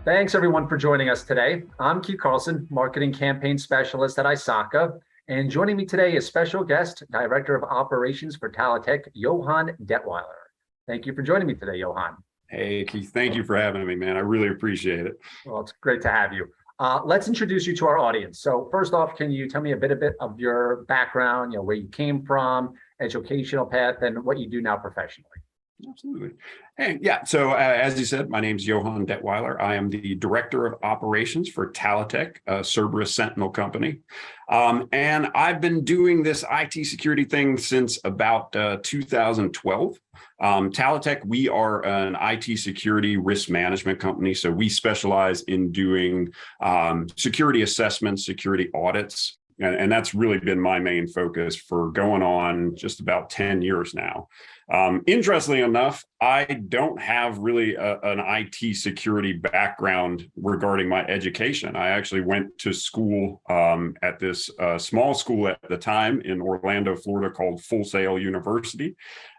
Thanks everyone for joining us today. I'm Keith Karlsson, Marketing Campaign Specialist at ISACA. And joining me today is special guest, Director of Operations for TalaTek, Johann Dettweiler. Thank you for joining me today, Johann. Hey, Keith, thank you for having me, man. I really appreciate it. Well, it's great to have you. Let's introduce you to our audience. So first off, can you tell me a bit of your background, where you came from, educational path, and what you do now professionally? Absolutely. Hey, yeah. So as you said, my name is Johann Dettweiler. I am the Director of Operations for TalaTek, a Cerberus Sentinel company. And I've been doing this IT security thing since about 2012. TalaTek, we are an IT security risk management company. So we specialize in doing security assessments, security audits. And that's really been my main focus for going on just about 10 years now. Interestingly enough, I don't have really an IT security background regarding my education. I actually went to school at this small school at the time in Orlando, Florida, called Full Sail University.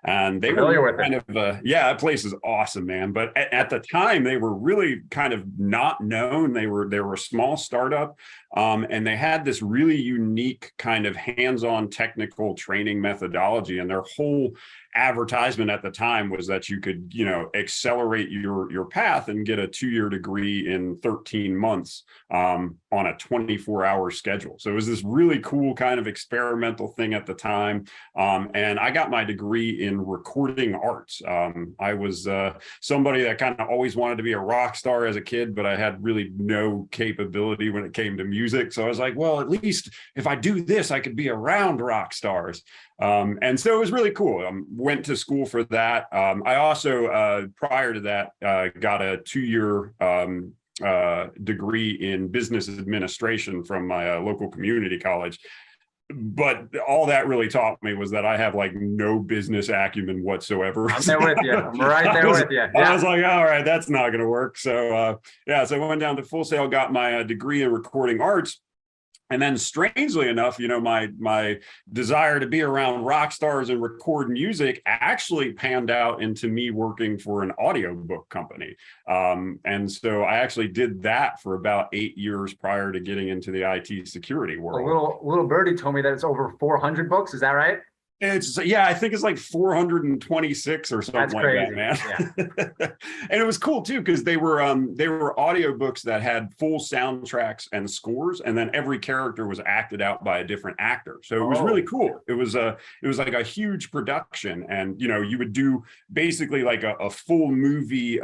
And they were kind of, that place is awesome, man. But at the time, they were really kind of not known. They were a small startup, and they had this really unique kind of hands-on technical training methodology, and their whole advertisement at the time was that you could, accelerate your path and get a 2-year degree in 13 months on a 24-hour schedule. So it was this really cool kind of experimental thing at the time. And I got my degree in recording arts. I was somebody that kind of always wanted to be a rock star as a kid, but I had really no capability when it came to music. So I was like, well, at least if I do this, I could be around rock stars. And so it was really cool. Went to school for that. I also, prior to that, got a 2-year degree in business administration from my local community college. But all that really taught me was that I have like no business acumen whatsoever. I'm there with you. I'm right there with you. Yeah. I was like, all right, that's not going to work. So, so I went down to Full Sail, got my degree in recording arts. And then strangely enough, my desire to be around rock stars and record music actually panned out into me working for an audiobook company. And so I actually did that for about 8 years prior to getting into the IT security world. A little birdie told me that it's over 400 books. Is that right? I think it's like 426 or something. That's crazy. Like that, man. Yeah. And it was cool too, because they were audiobooks that had full soundtracks and scores, and then every character was acted out by a different actor. So it was really cool. It was like a huge production, and you would do basically like a full movie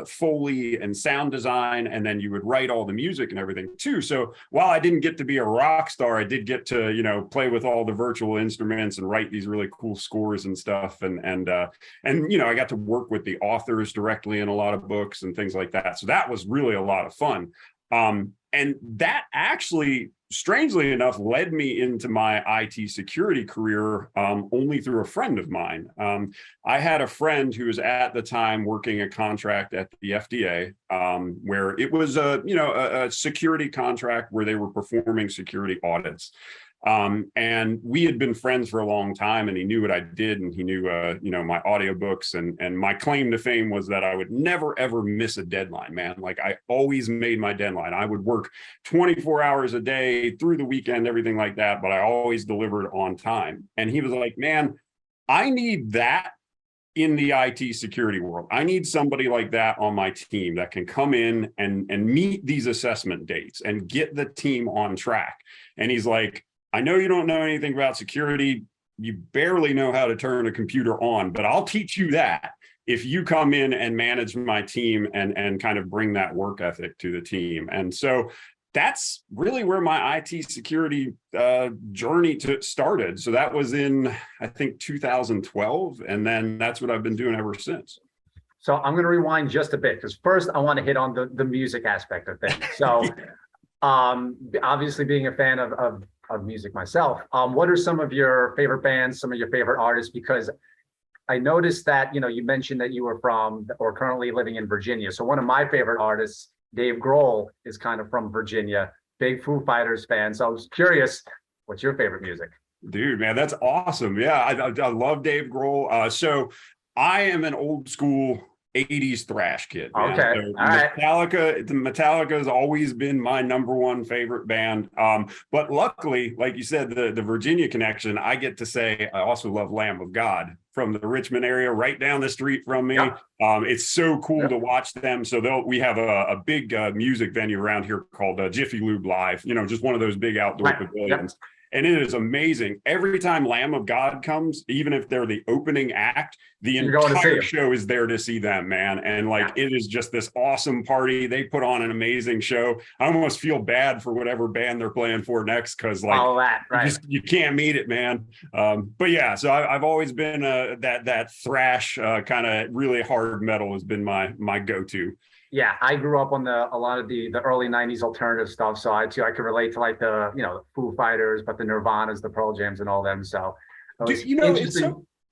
Foley and sound design, and then you would write all the music and everything too. So while I didn't get to be a rock star, I did get to play with all the virtual instruments and write these really cool scores and stuff, and I got to work with the authors directly in a lot of books and things like that. So that was really a lot of fun. And that actually, strangely enough, led me into my IT security career only through a friend of mine. I had a friend who was at the time working a contract at the FDA, where it was a security contract where they were performing security audits. And we had been friends for a long time, and he knew what I did, and he knew, my audiobooks, and my claim to fame was that I would never, ever miss a deadline, man. Like I always made my deadline. I would work 24 hours a day through the weekend, everything like that, but I always delivered on time. And he was like, man, I need that in the IT security world. I need somebody like that on my team that can come in and meet these assessment dates and get the team on track. And he's like, I know you don't know anything about security. You barely know how to turn a computer on, but I'll teach you that if you come in and manage my team and kind of bring that work ethic to the team. And so that's really where my IT security journey started. So that was in, I think, 2012. And then that's what I've been doing ever since. So I'm going to rewind just a bit, because first I want to hit on the music aspect of things. So obviously being a fan of music myself, what are some of your favorite bands, some of your favorite artists? Because I noticed that, you mentioned that you were from or currently living in Virginia. So one of my favorite artists, Dave Grohl, is kind of from Virginia, big Foo Fighters fan. So I was curious, what's your favorite music? Dude, man, that's awesome. Yeah, I love Dave Grohl. So I am an old school 80s thrash kid, man. Okay. So All right. Metallica has always been my number one favorite band. But luckily, like you said, the Virginia connection, I get to say I also love Lamb of God from the Richmond area, right down the street from me. Yep. It's so cool Yep. to watch them. So we have a big music venue around here called Jiffy Lube Live, just one of those big outdoor Right. pavilions. Yep. And it is amazing. Every time Lamb of God comes, even if they're the opening act, the entire show is there to see them, man. And it is just this awesome party. They put on an amazing show. I almost feel bad for whatever band they're playing for next, because you can't meet it, man. But yeah, so I've always been that thrash kind of really hard metal has been my go-to. Yeah, I grew up on a lot of the early 90s alternative stuff. So I could relate to like the Foo Fighters, but the Nirvanas, the Pearl Jams and all them. So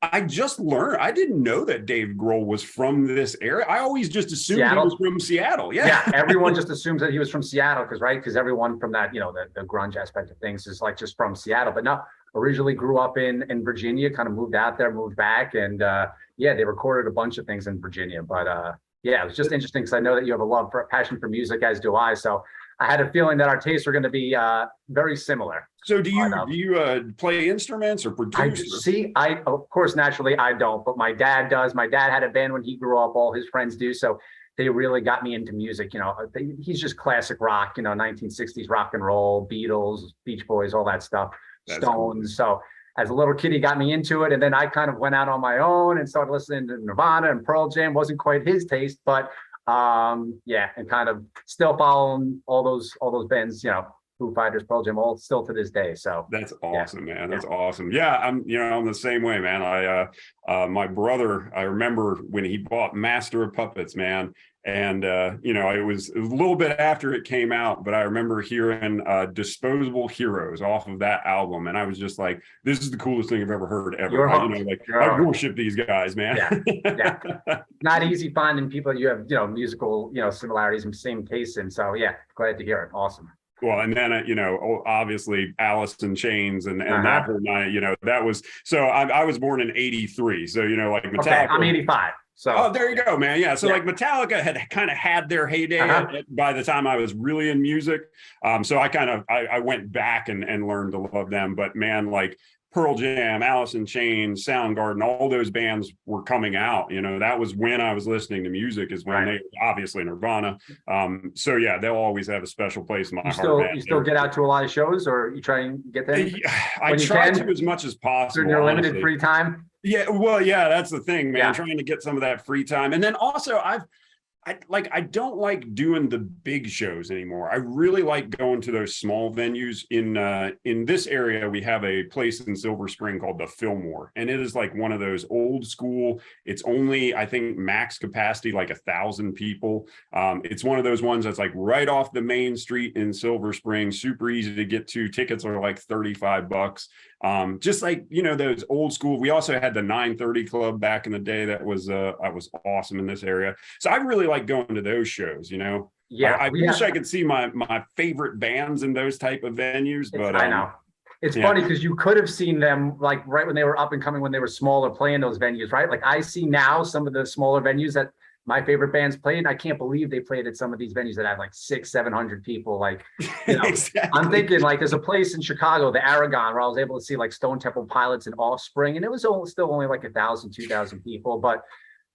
I just learned, I didn't know that Dave Grohl was from this area. I always just assumed Seattle. He was from Seattle. Yeah, everyone just assumes that he was from Seattle because everyone from that, the grunge aspect of things is like just from Seattle. But no, originally grew up in Virginia, kind of moved out there, moved back. And they recorded a bunch of things in Virginia. But it was just interesting because I know that you have a passion for music, as do I. So I had a feeling that our tastes were going to be very similar. So do you play instruments or produce? Of course, naturally I don't, but my dad does. My dad had a band when he grew up. All his friends do. So they really got me into music. He's just classic rock, 1960s rock and roll, Beatles, Beach Boys, all that stuff, Stones. Cool. So as a little kid, he got me into it. And then I kind of went out on my own and started listening to Nirvana and Pearl Jam. Wasn't quite his taste, but and kind of still following all those bands, Foo Fighters, Pearl Jam, all still to this day. So that's awesome, man. That's awesome. Yeah, I'm the same way, man. My brother, I remember when he bought Master of Puppets, man. And it was a little bit after it came out, but I remember hearing Disposable Heroes off of that album, and I was just like, this is the coolest thing I've ever heard ever. I worship these guys, man. Yeah. Not easy finding people you have musical similarities and same tastes in. So yeah, glad to hear it. Awesome. Well, and then, obviously Alice in Chains and that whole night, that was, so I was born in 83. So, like Metallica. Okay, I'm 85. So there you go, man. Yeah. So like Metallica had kind of had their heyday by the time I was really in music. So I went back and learned to love them. But man, like Pearl Jam, Alice in Chains, Soundgarden, all those bands were coming out. That was when I was listening to music, is when they obviously Nirvana. So yeah, they'll always have a special place in my heart. You still get out to a lot of shows, or you try and get them? I try to as much as possible. In your limited free time? Yeah, well, yeah, that's the thing, man. Trying to get some of that free time. And then also I don't like doing the big shows anymore. I really like going to those small venues. In this area, we have a place in Silver Spring called the Fillmore, and it is like one of those old school. It's only, I think, max capacity like 1,000 people. It's one of those ones that's like right off the main street in Silver Spring, super easy to get to. Tickets are like $35. Just like, those old school. We also had the 930 Club back in the day. That was awesome in this area. So I really like going to those shows, Yeah. I wish I could see my favorite bands in those type of venues, but I know. It's funny because you could have seen them like right when they were up and coming, when they were smaller, playing those venues, right? Like I see now some of the smaller venues that my favorite bands played. I can't believe they played at some of these venues that have like 600-700 people. Like, exactly. I'm thinking like there's a place in Chicago, the Aragon, where I was able to see like Stone Temple Pilots and Offspring, and it was still only like 1,000, 2,000 people. But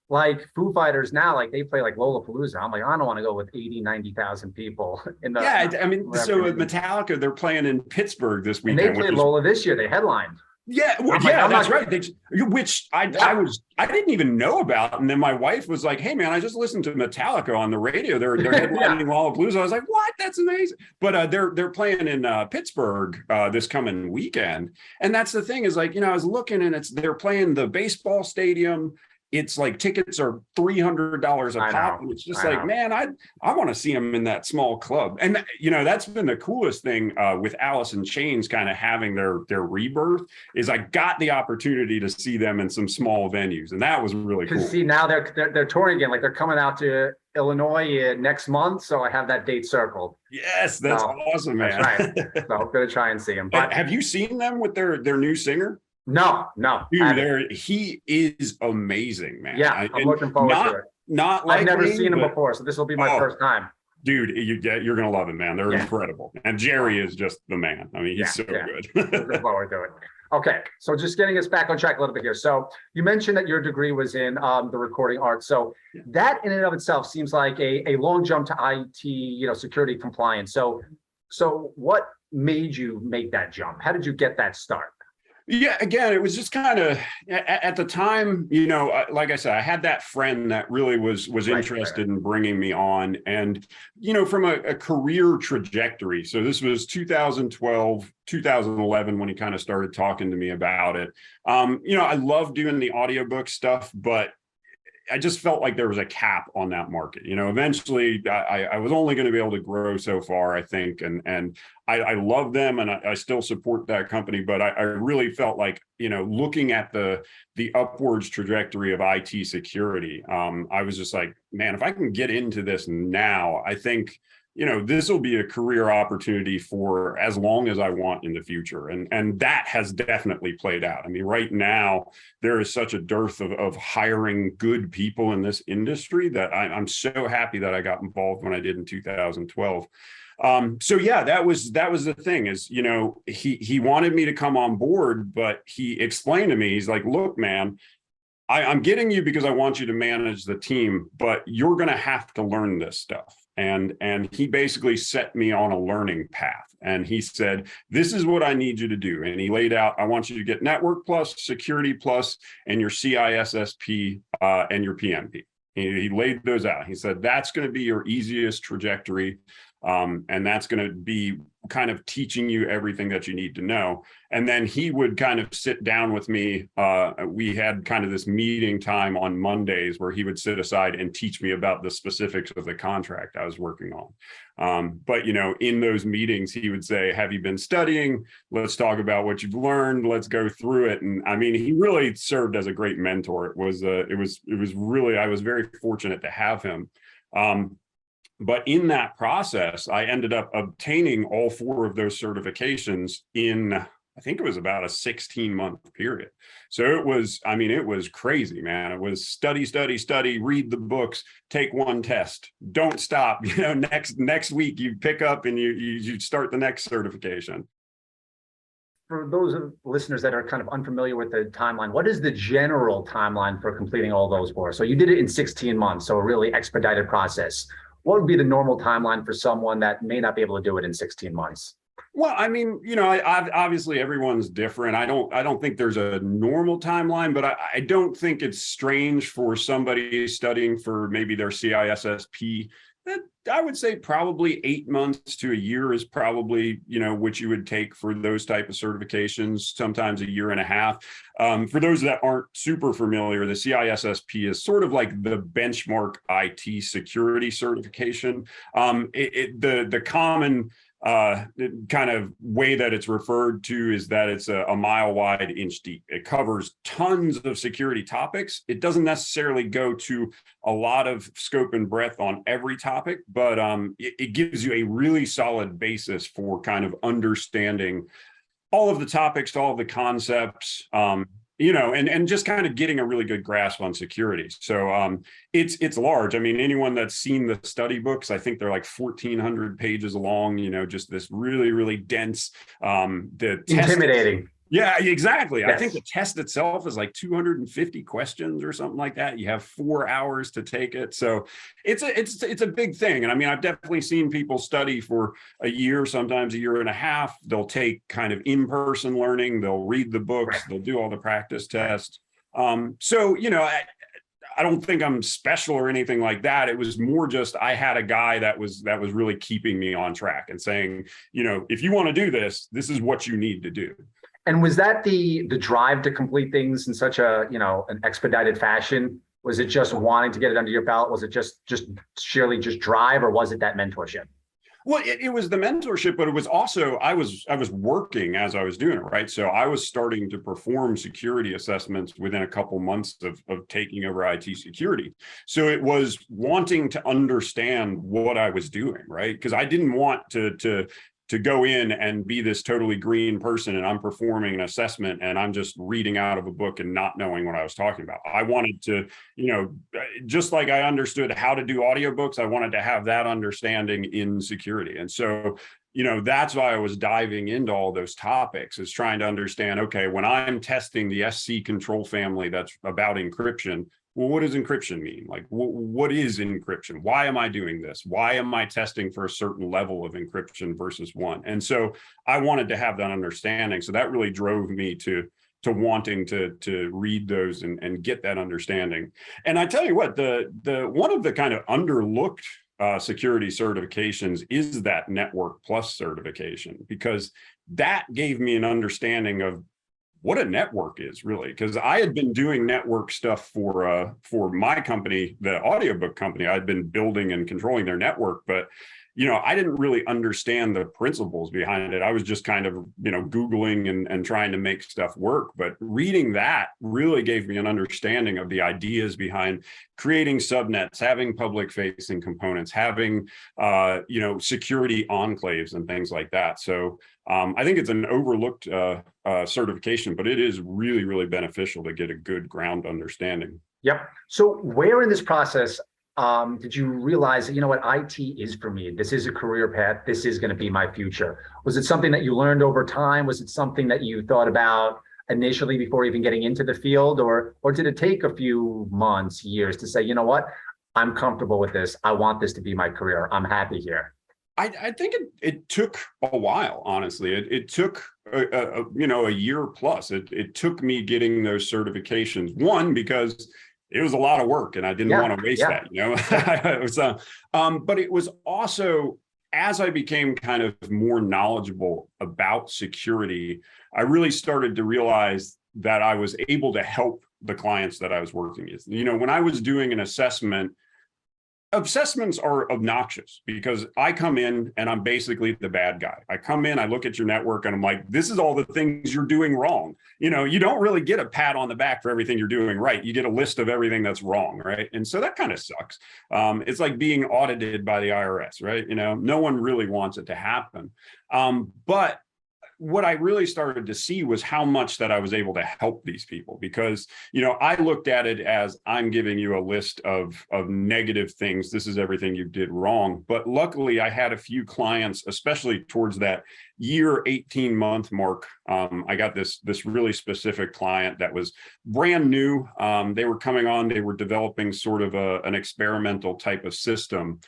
like Foo Fighters now, like they play like Lollapalooza. I'm like, I don't want to go with 80, 90,000 people in the. Yeah, I mean, so with Metallica, they're playing in Pittsburgh this weekend. And they played Lolla this year. They headlined. Yeah, that's right. Which I didn't even know about, and then my wife was like, "Hey, man, I just listened to Metallica on the radio. They're headlining Lollapalooza." I was like, "What? That's amazing!" But they're playing in Pittsburgh this coming weekend, and that's the thing is like I was looking and they're playing the baseball stadium. It's like tickets are $300 a pop. It's just like, man, I want to see them in that small club. And, that's been the coolest thing with Alice in Chains kind of having their rebirth is I got the opportunity to see them in some small venues. And that was really cool. See, now they're touring again. Like they're coming out to Illinois next month. So I have that date circled. Yes, that's awesome, man. That's right. So I'm going to try and see them. But have you seen them with their new singer? No. Dude, he is amazing, man. Yeah, I'm looking forward to it. Not I've never likely, seen them but before, so this will be my first time. dude, you're gonna love it, man. They're incredible, and Jerry is just the man. I mean, he's so good. Looking forward to it. Okay, so just getting us back on track a little bit here. So you mentioned that your degree was in the recording arts. So that in and of itself seems like a long jump to IT, security compliance. So what made you make that jump? How did you get that start? Yeah, again, it was just kind of at the time, like I said, I had that friend that really was interested in bringing me on, and from a career trajectory. So this was 2012, 2011 when he kind of started talking to me about it. I love doing the audiobook stuff, but I just felt like there was a cap on that market. Eventually I was only going to be able to grow so far, I think. And I love them, and I still support that company. But I really felt like, looking at the upwards trajectory of IT security, I was just like, man, if I can get into this now, I think, this will be a career opportunity for as long as I want in the future. And that has definitely played out. I mean, right now, there is such a dearth of hiring good people in this industry that I'm so happy that I got involved when I did in 2012. So yeah, that was the thing is, he wanted me to come on board, but he explained to me, he's like, look, man, I'm getting you because I want you to manage the team, but you're going to have to learn this stuff. And he basically set me on a learning path. And he said, this is what I need you to do. And he laid out, I want you to get Network Plus, Security Plus, and your CISSP and your PMP. He laid those out. He said, that's going to be your easiest trajectory. And that's going to be kind of teaching you everything that you need to know. And then he would kind of sit down with me. We had kind of this meeting time on Mondays where he would sit aside and teach me about the specifics of the contract I was working on. But, in those meetings, he would say, have you been studying? Let's talk about what you've learned. Let's go through it. And I mean, he really served as a great mentor. It was really, I was very fortunate to have him. But in that process, I ended up obtaining all 4 of those certifications in, I think it was about a 16-month period. So it was crazy, man. It was study, read the books, take one test, don't stop. Next week you pick up and you start the next certification. For those listeners that are kind of unfamiliar with the timeline, what is the general timeline for completing all those courses? So you did it in 16 months, so a really expedited process. What would be the normal timeline for someone that may not be able to do it in 16 months? Well, I mean, obviously everyone's different. I don't think there's a normal timeline, but I don't think it's strange for somebody studying for maybe their CISSP. That I would say probably 8 months to a year is probably, what you would take for those type of certifications, sometimes a year and a half. For those that aren't super familiar, the CISSP is sort of like the benchmark IT security certification. The common kind of way that it's referred to is that it's a mile wide, inch deep. It covers tons of security topics. It doesn't necessarily go to a lot of scope and breadth on every topic, but it gives you a really solid basis for kind of understanding all of the topics, all of the concepts, and just kind of getting a really good grasp on security. So it's large. I mean, anyone that's seen the study books, I think they're like 1,400 pages long, just this really, really dense, intimidating. Yeah, exactly. Yes. I think the test itself is like 250 questions or something like that. You have 4 hours to take it. So it's a big thing. And I mean, I've definitely seen people study for a year, sometimes a year and a half. They'll take kind of in-person learning. They'll read the books. They'll do all the practice tests. So, I don't think I'm special or anything like that. It was more just I had a guy that was really keeping me on track and saying, if you want to do this, this is what you need to do. And was that the drive to complete things in such a, an expedited fashion? Was it just wanting to get it under your belt? Was it just sheerly just drive, or was it that mentorship? Well, it was the mentorship, but it was also, I was working as I was doing it, right? So I was starting to perform security assessments within a couple months of taking over IT security. So it was wanting to understand what I was doing, right? Because I didn't want to to go in and be this totally green person and I'm performing an assessment and I'm just reading out of a book and not knowing what I was talking about. I wanted to, just like I understood how to do audiobooks, I wanted to have that understanding in security. And so, that's why I was diving into all those topics, is trying to understand, okay, when I'm testing the SC control family that's about encryption, well, what does encryption mean? Like, what is encryption? Why am I doing this? Why am I testing for a certain level of encryption versus one? And so I wanted to have that understanding. So that really drove me to wanting to read those and get that understanding. And I tell you what, the one of the kind of underlooked security certifications is that Network Plus certification, because that gave me an understanding of what a network is really, because I had been doing network stuff for my company, the audiobook company. I'd been building and controlling their network, but I didn't really understand the principles behind it. I was just kind of Googling and trying to make stuff work. But reading that really gave me an understanding of the ideas behind creating subnets, having public facing components, having security enclaves and things like that. So I think it's an overlooked certification, but it is really, really beneficial to get a good ground understanding. Yep. So where in this process did you realize that, what, IT is for me? This is a career path. This is going to be my future. Was it something that you learned over time? Was it something that you thought about initially before even getting into the field? Or did it take a few months, years to say, you know what, I'm comfortable with this. I want this to be my career. I'm happy here. I think it took a while, honestly. It took a year plus. It took me getting those certifications. One, because it was a lot of work and I didn't want to waste that, It was, but it was also, as I became kind of more knowledgeable about security, I really started to realize that I was able to help the clients that I was working with. When I was doing an assessment, assessments are obnoxious because I come in and I'm basically the bad guy. I come in, I look at your network and I'm like, this is all the things you're doing wrong. You don't really get a pat on the back for everything you're doing right. You get a list of everything that's wrong, right? And so that kind of sucks. It's like being audited by the IRS, right? No one really wants it to happen. But what I really started to see was how much that I was able to help these people, because, I looked at it as, I'm giving you a list of negative things. This is everything you did wrong. But luckily I had a few clients, especially towards that year, 18-month mark. I got this really specific client that was brand new. They were coming on, they were developing sort of an experimental type of system.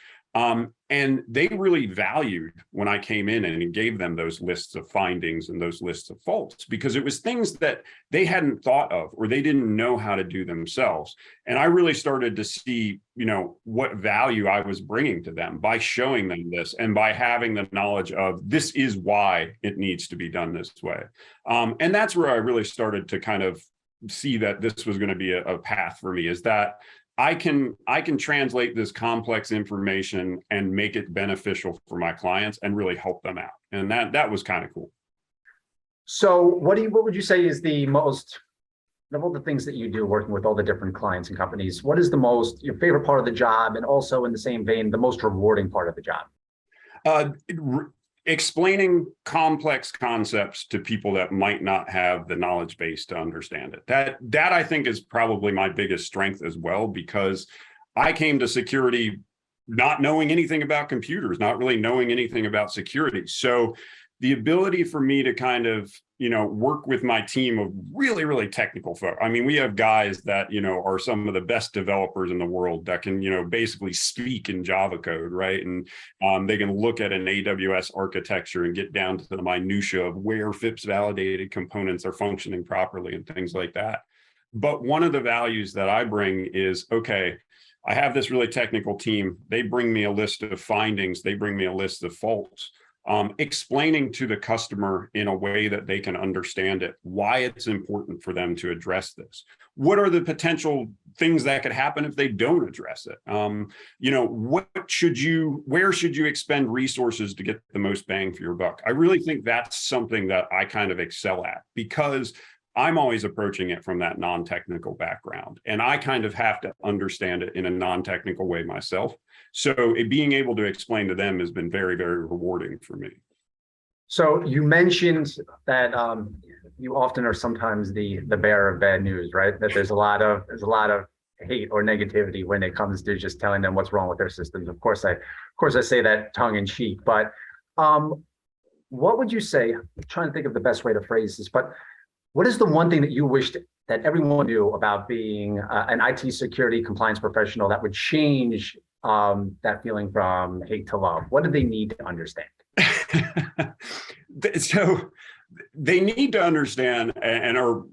And they really valued when I came in and gave them those lists of findings and those lists of faults, because it was things that they hadn't thought of or they didn't know how to do themselves. And I really started to see, what value I was bringing to them by showing them this and by having the knowledge of this is why it needs to be done this way. And that's where I really started to kind of see that this was going to be a path for me, is that I can translate this complex information and make it beneficial for my clients and really help them out. And that was kind of cool. So what would you say is the most, of all the things that you do working with all the different clients and companies, what is your favorite part of the job? And also in the same vein, the most rewarding part of the job? Explaining complex concepts to people that might not have the knowledge base to understand it. That I think is probably my biggest strength as well, because I came to security not knowing anything about computers, not really knowing anything about security. So the ability for me to kind of, work with my team of really, really technical folks. I mean, we have guys that, are some of the best developers in the world that can, basically speak in Java code, right? And they can look at an AWS architecture and get down to the minutia of where FIPS validated components are functioning properly and things like that. But one of the values that I bring is, okay, I have this really technical team. They bring me a list of findings. They bring me a list of faults. Explaining to the customer in a way that they can understand it, why it's important for them to address this. What are the potential things that could happen if they don't address it? Where should you expend resources to get the most bang for your buck? I really think that's something that I kind of excel at, because I'm always approaching it from that non-technical background, and I kind of have to understand it in a non-technical way myself. So being able to explain to them has been very, very rewarding for me. So you mentioned that you often are sometimes the bearer of bad news, right? That there's a lot of hate or negativity when it comes to just telling them what's wrong with their systems. Of course I say that tongue in cheek, but um, what would you say? I'm trying to think of the best way to phrase this, but what is the one thing that you wished that everyone knew about being an IT security compliance professional that would change that feeling from hate to love? What do they need to understand? So they need to understand, or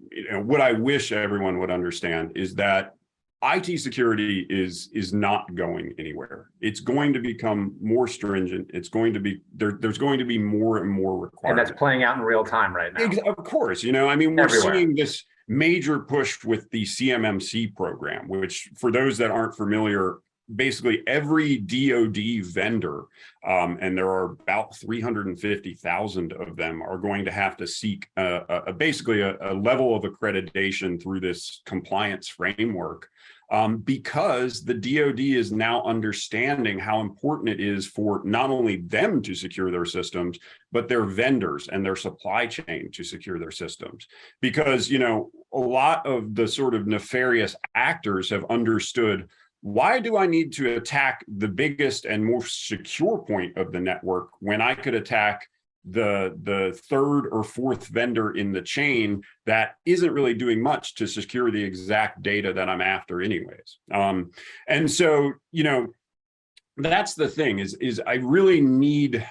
what I wish everyone would understand is that IT security is not going anywhere. It's going to become more stringent. It's going to be there's going to be more and more requirements. And that's playing out in real time right now. Of course, I mean, we're Everywhere. seeing this major push with the CMMC program, which, for those that aren't familiar, basically every DoD vendor, and there are about 350,000 of them, are going to have to seek basically a level of accreditation through this compliance framework, because the DoD is now understanding how important it is for not only them to secure their systems, but their vendors and their supply chain to secure their systems. Because, a lot of the sort of nefarious actors have understood, why do I need to attack the biggest and most secure point of the network when I could attack the third or fourth vendor in the chain that isn't really doing much to secure the exact data that I'm after anyways? And so, that's the thing is I really need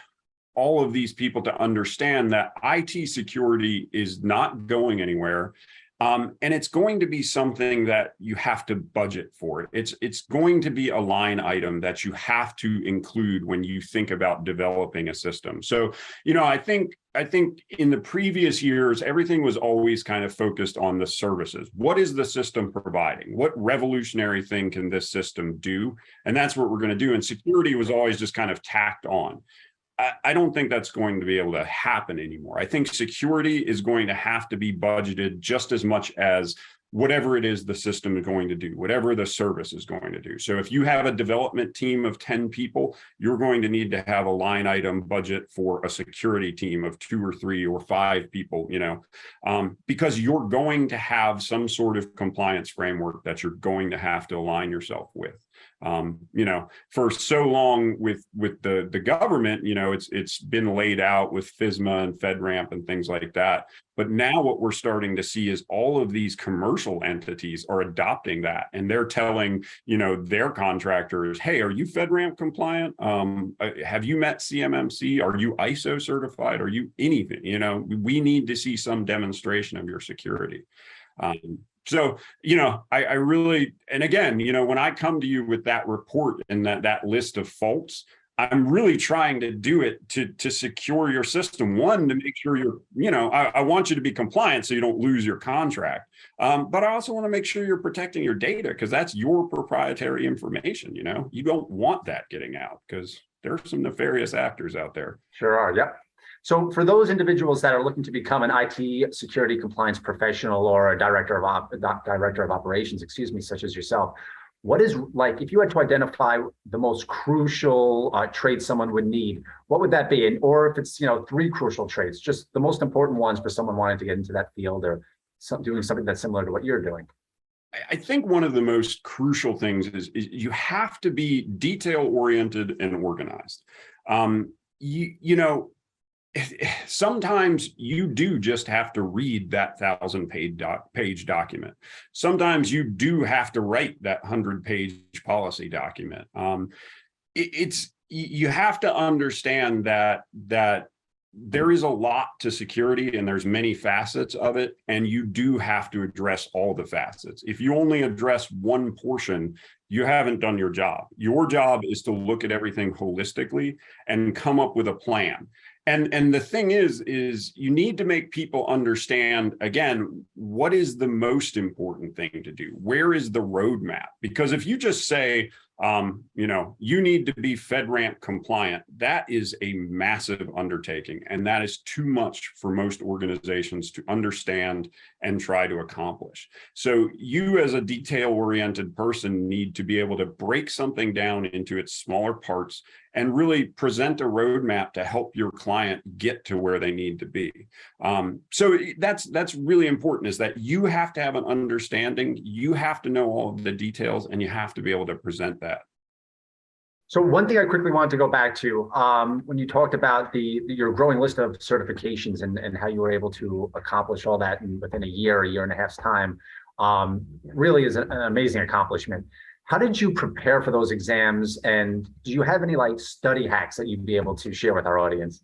all of these people to understand that IT security is not going anywhere. And it's going to be something that you have to budget for. It's going to be a line item that you have to include when you think about developing a system. So, I think in the previous years, everything was always kind of focused on the services. What is the system providing? What revolutionary thing can this system do? And that's what we're going to do. And security was always just kind of tacked on. I don't think that's going to be able to happen anymore. I think security is going to have to be budgeted just as much as whatever it is the system is going to do, whatever the service is going to do. So if you have a development team of 10 people, you're going to need to have a line item budget for a security team of 2 or 3 or 5 people, because you're going to have some sort of compliance framework that you're going to have to align yourself with. For so long with the government, it's been laid out with FISMA and FedRAMP and things like that. But now what we're starting to see is all of these commercial entities are adopting that, and they're telling, their contractors, hey, are you FedRAMP compliant? Have you met CMMC? Are you ISO certified? Are you anything? We need to see some demonstration of your security. So, I really, and again, when I come to you with that report and that list of faults, I'm really trying to do it to secure your system. One, to make sure I want you to be compliant so you don't lose your contract. But I also want to make sure you're protecting your data, because that's your proprietary information. You don't want that getting out, because there are some nefarious actors out there. Sure are. Yep. So for those individuals that are looking to become an IT security compliance professional or a director of operations, such as yourself, what is, like, if you had to identify the most crucial trait someone would need, what would that be? Or if it's, 3 crucial traits, just the most important ones for someone wanting to get into that field or doing something that's similar to what you're doing? I think one of the most crucial things is you have to be detail-oriented and organized. Sometimes you do just have to read that 1,000-page document. Sometimes you do have to write that 100-page policy document. You have to understand that there is a lot to security, and there's many facets of it, and you do have to address all the facets. If you only address one portion, you haven't done your job. Your job is to look at everything holistically and come up with a plan. And the thing is you need to make people understand, again, what is the most important thing to do? Where is the roadmap? Because if you just say, You need to be FedRAMP compliant. That is a massive undertaking, and that is too much for most organizations to understand and try to accomplish. So you, as a detail-oriented person, need to be able to break something down into its smaller parts and really present a roadmap to help your client get to where they need to be. So that's really important, is that you have to have an understanding, you have to know all of the details, and you have to be able to present that. So one thing I quickly wanted to go back to, when you talked about your growing list of certifications and how you were able to accomplish all that within a year and a half's time, really is an amazing accomplishment. How did you prepare for those exams? And do you have any like study hacks that you'd be able to share with our audience?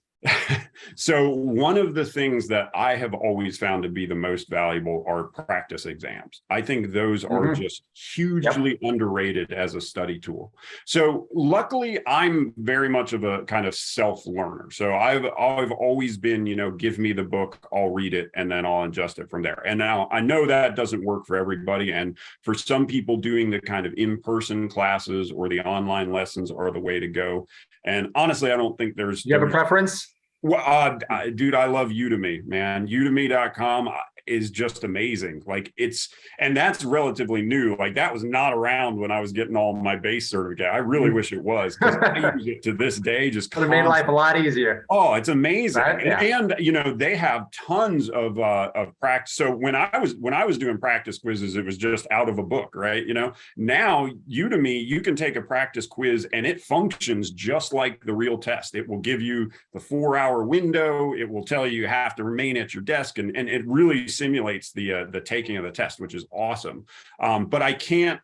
So one of the things that I have always found to be the most valuable are practice exams. I think those are just hugely underrated as a study tool. So luckily, I'm very much of a kind of self-learner. So I've always been, give me the book, I'll read it, and then I'll adjust it from there. And now I know that doesn't work for everybody. And for some people, doing the kind of in-person classes or the online lessons are the way to go. And honestly, I don't think there's... You have a preference? Well, dude, I love Udemy, man. Udemy.com is just amazing. And that's relatively new. Like, that was not around when I was getting all my base certificate. I really wish it was, because I use it to this day. Just it made life a lot easier. Oh, it's amazing. Right? Yeah. And they have tons of practice. So when I was doing practice quizzes, it was just out of a book, right? Now Udemy, you can take a practice quiz and it functions just like the real test. It will give you the 4-hour window. It will tell you have to remain at your desk, and it really simulates the taking of the test, which is awesome. But I can't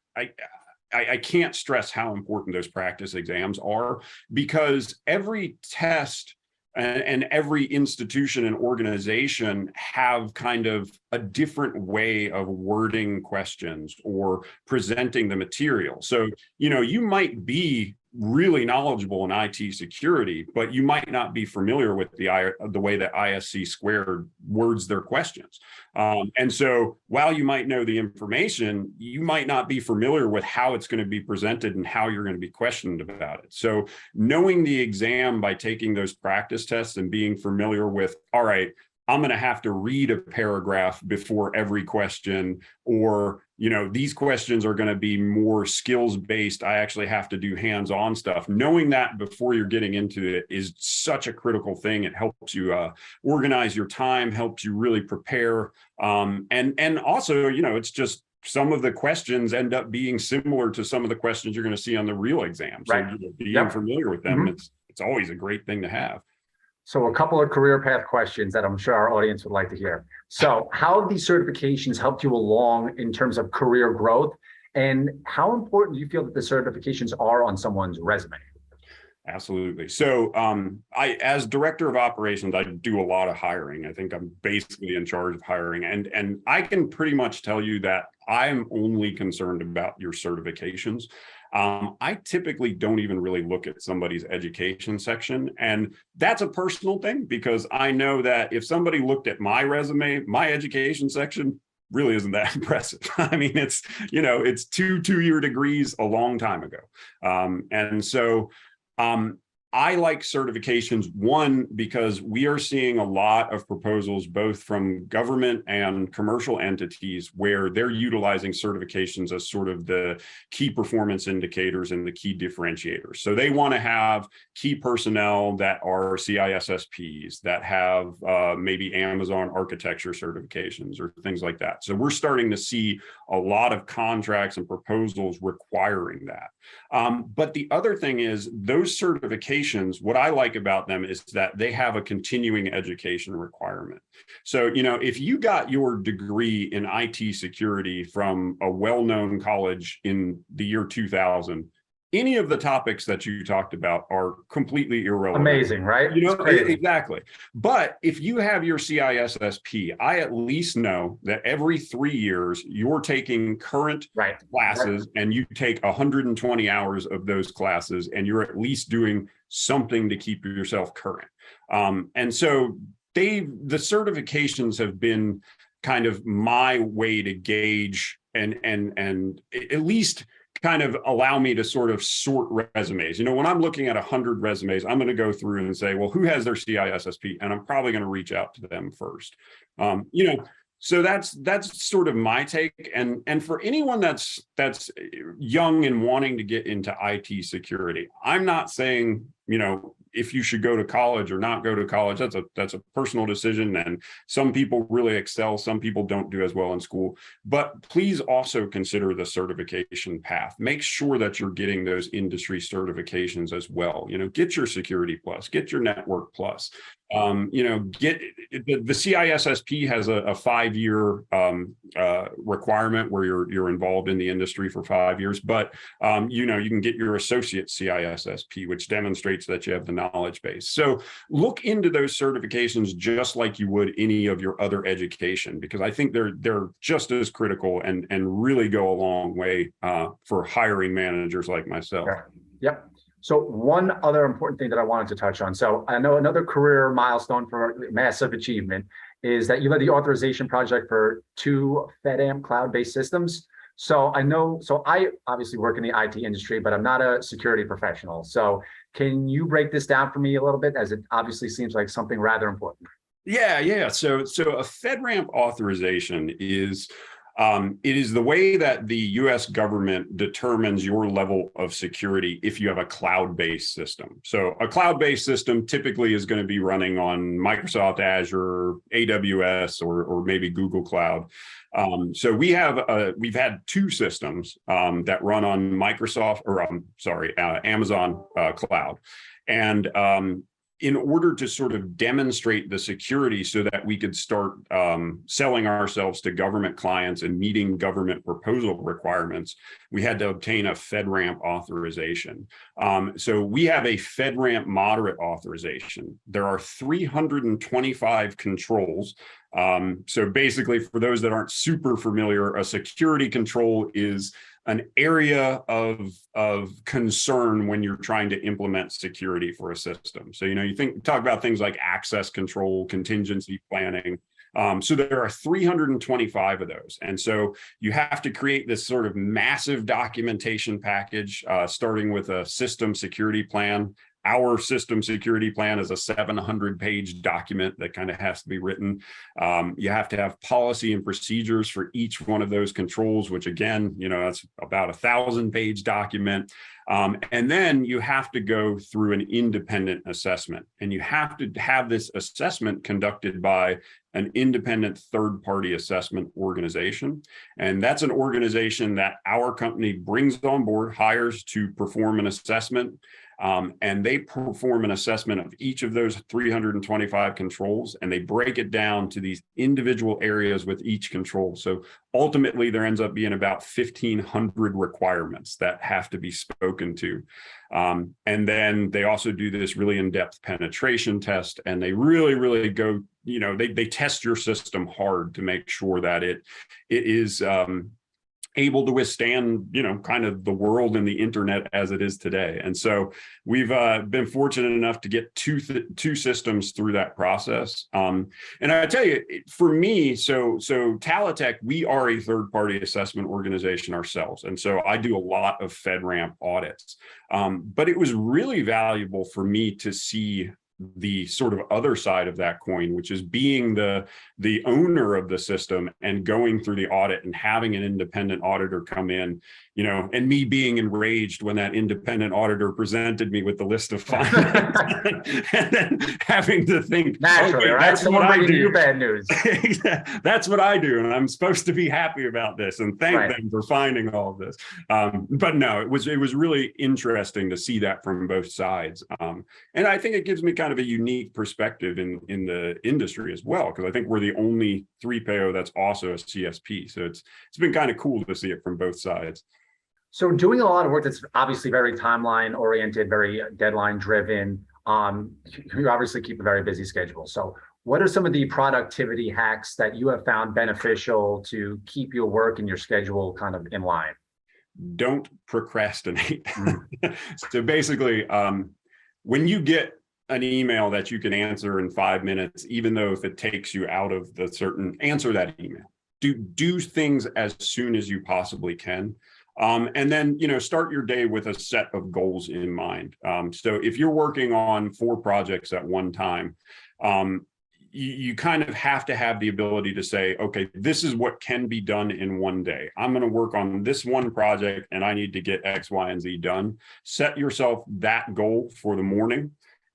stress how important those practice exams are, because every test and every institution and organization have kind of a different way of wording questions or presenting the material. So, you might be really knowledgeable in IT security, but you might not be familiar with the way that ISC squared words their questions. And so while you might know the information, you might not be familiar with how it's going to be presented and how you're going to be questioned about it. So knowing the exam by taking those practice tests and being familiar with, all right, I'm going to have to read a paragraph before every question, or, these questions are going to be more skills based. I actually have to do hands-on stuff. Knowing that before you're getting into it is such a critical thing. It helps you organize your time, helps you really prepare. And also, it's just some of the questions end up being similar to some of the questions you're going to see on the real exam. So right. Being familiar with them, it's always a great thing to have. So a couple of career path questions that I'm sure our audience would like to hear. So how have these certifications helped you along in terms of career growth? And how important do you feel that the certifications are on someone's resume? Absolutely. So as director of operations, I do a lot of hiring. I think I'm basically in charge of hiring. And I can pretty much tell you that I'm only concerned about your certifications. I typically don't even really look at somebody's education section. And that's a personal thing, because I know that if somebody looked at my resume, my education section really isn't that impressive. I mean, it's two-year degrees a long time ago. And so I like certifications, one, because we are seeing a lot of proposals, both from government and commercial entities, where they're utilizing certifications as sort of the key performance indicators and the key differentiators. So they want to have key personnel that are CISSPs, that have maybe Amazon architecture certifications or things like that. So we're starting to see a lot of contracts and proposals requiring that. But the other thing is, those certifications, what I like about them is that they have a continuing education requirement. So, if you got your degree in IT security from a well-known college in the year 2000, any of the topics that you talked about are completely irrelevant. Amazing, right? Exactly. But if you have your CISSP, I at least know that every 3 years you're taking current classes, and you take 120 hours of those classes, and you're at least doing something to keep yourself current. And so the certifications have been kind of my way to gauge and at least kind of allow me to sort of sort resumes. When I'm looking at 100 resumes, I'm going to go through and say, well, who has their CISSP? And I'm probably going to reach out to them first. So that's sort of my take. And for anyone that's young and wanting to get into IT security, I'm not saying, if you should go to college or not go to college. That's a personal decision. And some people really excel. Some people don't do as well in school. But please also consider the certification path. Make sure that you're getting those industry certifications as well. Get your Security Plus, get your Network Plus. Get the CISSP has a 5-year requirement where you're involved in the industry for 5 years, but you can get your associate CISSP, which demonstrates that you have the knowledge base. So look into those certifications just like you would any of your other education, because I think they're just as critical and really go a long way for hiring managers like myself. Yep. So one other important thing that I wanted to touch on. So I know another career milestone for massive achievement is that you led the authorization project for 2 FedRAMP cloud-based systems. So I obviously work in the IT industry, but I'm not a security professional. So can you break this down for me a little bit, as it obviously seems like something rather important? Yeah. So a FedRAMP authorization is it is the way that the U.S. government determines your level of security if you have a cloud-based system. So a cloud-based system typically is going to be running on Microsoft Azure, AWS, or maybe Google Cloud. So we've had 2 systems that run on Amazon Cloud, and in order to sort of demonstrate the security so that we could start selling ourselves to government clients and meeting government proposal requirements, we had to obtain a FedRAMP authorization. So we have a FedRAMP moderate authorization. There are 325 controls. So basically, for those that aren't super familiar, a security control is an area of concern when you're trying to implement security for a system. So, talk about things like access control, contingency planning. So there are 325 of those. And so you have to create this sort of massive documentation package, starting with a system security plan. Our system security plan is a 700-page document that kind of has to be written. You have to have policy and procedures for each one of those controls, which again, that's about a 1,000-page document. And then you have to go through an independent assessment, and you have to have this assessment conducted by an independent third-party assessment organization. And that's an organization that our company brings on board, hires to perform an assessment. And they perform an assessment of each of those 325 controls, and they break it down to these individual areas with each control. So ultimately, there ends up being about 1,500 requirements that have to be spoken to. And then they also do this really in-depth penetration test, and they really go, they test your system hard to make sure that it is able to withstand, kind of the world and the internet as it is today. And so we've been fortunate enough to get two systems through that process. And I tell you, for me, so TalaTek, we are a third-party assessment organization ourselves. And so I do a lot of FedRAMP audits. But it was really valuable for me to see the sort of other side of that coin, which is being the owner of the system and going through the audit and having an independent auditor come in, and me being enraged when that independent auditor presented me with the list of findings and then having to think, naturally, right? That's someone bringing you bad news. That's what I do. And I'm supposed to be happy about this and thank them for finding all of this. But no, it was really interesting to see that from both sides. And I think it gives me kind of a unique perspective in the industry as well, because I think we're the only 3PAO that's also a CSP. So it's been kind of cool to see it from both sides. So doing a lot of work that's obviously very timeline oriented, very deadline driven, you obviously keep a very busy schedule. So what are some of the productivity hacks that you have found beneficial to keep your work and your schedule kind of in line? Don't procrastinate. So basically, when you get an email that you can answer in 5 minutes, even though if it takes you out of the certain, answer that email. Do things as soon as you possibly can. And then, start your day with a set of goals in mind. So if you're working on 4 projects at one time, you kind of have to have the ability to say, okay, this is what can be done in one day. I'm going to work on this one project and I need to get X, Y, and Z done. Set yourself that goal for the morning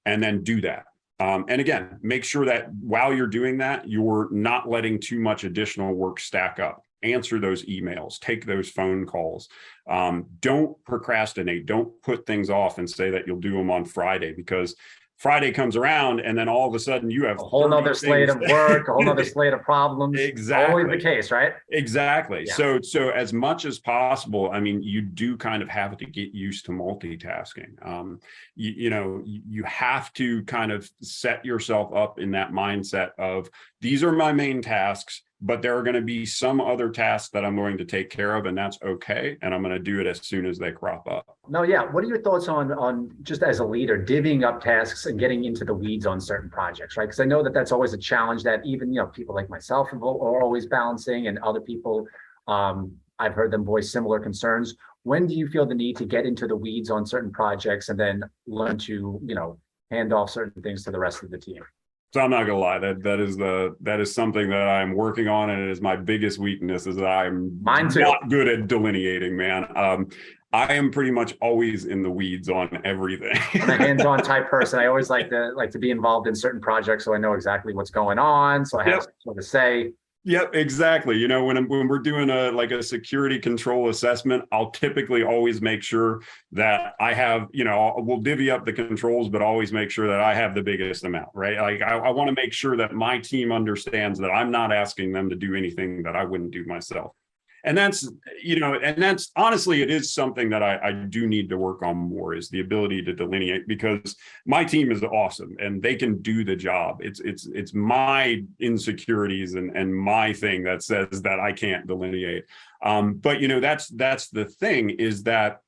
and then do that. And again, make sure that while you're doing that, you're not letting too much additional work stack up. Answer those emails, take those phone calls. Don't procrastinate. Don't put things off and say that you'll do them on Friday, because Friday comes around and then all of a sudden you have a whole nother slate of work, a whole nother slate of problems. Exactly. Always the case, right? Exactly. Yeah. So as much as possible, I mean, you do kind of have to get used to multitasking. You have to kind of set yourself up in that mindset of, these are my main tasks, but there are going to be some other tasks that I'm going to take care of, and that's okay. And I'm going to do it as soon as they crop up. No, yeah. What are your thoughts on just as a leader, divvying up tasks and getting into the weeds on certain projects, right? Because I know that that's always a challenge that even, people like myself are always balancing, and other people, I've heard them voice similar concerns. When do you feel the need to get into the weeds on certain projects and then learn to, hand off certain things to the rest of the team? So I'm not gonna lie, that is something that I'm working on, and it is my biggest weakness, is that I'm not good at delineating, man. I am pretty much always in the weeds on everything. I'm a hands-on type person. I always like to be involved in certain projects, so I know exactly what's going on. So I have something to say. Yep, exactly. When we're doing a security control assessment, I'll typically always make sure that I have, we'll divvy up the controls, but always make sure that I have the biggest amount, right? Like I want to make sure that my team understands that I'm not asking them to do anything that I wouldn't do myself. And that's honestly, it is something that I do need to work on more, is the ability to delineate, because my team is awesome and they can do the job. It's my insecurities and my thing that says that I can't delineate. But that's the thing, is that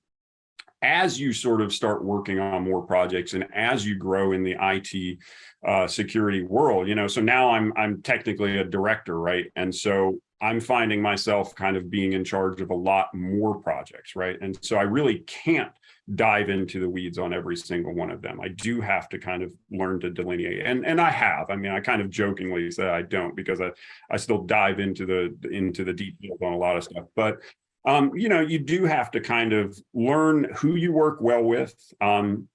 as you sort of start working on more projects and as you grow in the IT security world, so now I'm technically a director, right? And so I'm finding myself kind of being in charge of a lot more projects, right? And so I really can't dive into the weeds on every single one of them. I do have to kind of learn to delineate, and I have. I mean, I kind of jokingly say I don't, because I still dive into the details on a lot of stuff. But you do have to kind of learn who you work well with. And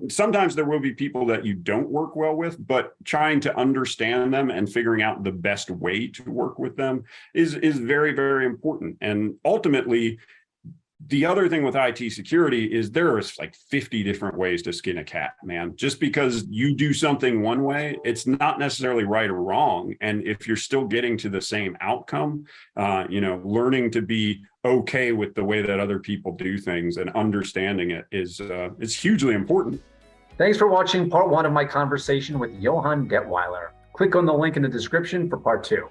sometimes there will be people that you don't work well with, but trying to understand them and figuring out the best way to work with them is very, very important. And ultimately, the other thing with IT security is there is like 50 different ways to skin a cat, man. Just because you do something one way, it's not necessarily right or wrong. And if you're still getting to the same outcome, learning to be okay with the way that other people do things and understanding it is hugely important. Thanks for watching part 1 of my conversation with Johann Dettweiler. Click on the link in the description for part 2.